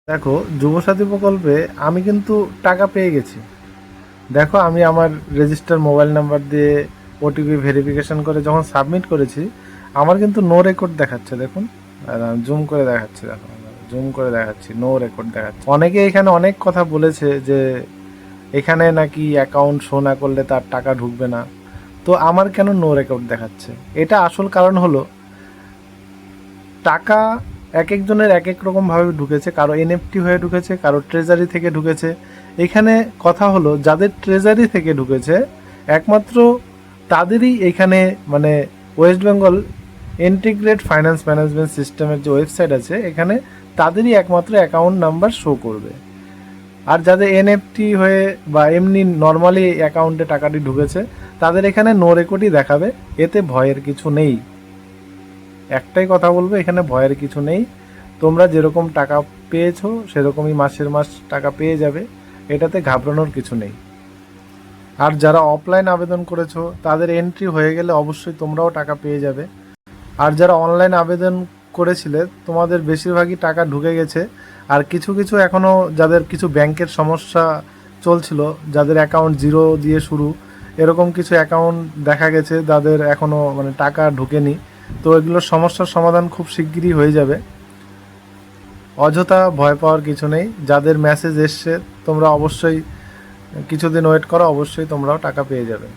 দেখো, যুবসাথী প্রকল্পে আমি কিন্তু টাকা পেয়ে গেছি। দেখো, আমি আমার রেজিস্টার মোবাইল নাম্বার দিয়ে ওটিপি ভেরিফিকেশন করে যখন সাবমিট করেছি, আমার কিন্তু নো রেকর্ড দেখাচ্ছে। দেখুন, জুম করে দেখাচ্ছি। দেখো, জুম করে দেখাচ্ছি, নো রেকর্ড দেখাচ্ছে। অনেকে এখানে অনেক কথা বলেছে যে এখানে নাকি অ্যাকাউন্ট শো না করলে তার টাকা ঢুকবে না। তো আমার কেন নো রেকর্ড দেখাচ্ছে? এটা আসল কারণ হলো, টাকা এক একজনের এক এক রকমভাবে ঢুকেছে। কারো এনএফটি হয়ে ঢুকেছে, কারো ট্রেজারি থেকে ঢুকেছে। এখানে কথা হলো, যাদের ট্রেজারি থেকে ঢুকেছে একমাত্র তাদেরই এখানে, মানে West Bengal integrate finance management সিস্টেমের যে ওয়েবসাইট আছে, এখানে তাদেরই একমাত্র অ্যাকাউন্ট নাম্বার শো করবে। আর যাদের এনএফটি হয়ে বা এমনি নর্মালি অ্যাকাউন্টে টাকাটি ঢুকেছে, তাদের এখানে নো রেকর্ডই দেখাবে। এতে ভয়ের কিছু নেই। একটাই কথা বলবো, এখানে ভয়ের কিছু নেই। তোমরা যেরকম টাকা পেয়েছো সেরকমই মাসের মাস টাকা পেয়ে যাবে। এটাতে ঘাবড়ানোর কিছু নেই। আর যারা অফলাইন আবেদন করেছো তাদের এন্ট্রি হয়ে গেলে অবশ্যই তোমরাও টাকা পেয়ে যাবে। আর যারা অনলাইন আবেদন করেছিলে তোমাদের বেশিরভাগই টাকা ঢুকে গেছে। আর কিছু কিছু এখনও যাদের কিছু ব্যাংকের সমস্যা চলছিল, যাদের অ্যাকাউন্ট জিরো দিয়ে শুরু, এরকম কিছু অ্যাকাউন্ট দেখা গেছে যাদের এখনও মানে টাকা ঢুকেনি। তো এগুলোর সমস্যার সমাধান খুব শিগগিরই হয়ে যাবে। অযথা ভয় পাওয়ার কিছু নেই। যাদের মেসেজ এসছে তোমরা অবশ্যই কিছুদিন ওয়েট করো, অবশ্যই তোমরাও টাকা পেয়ে যাবে।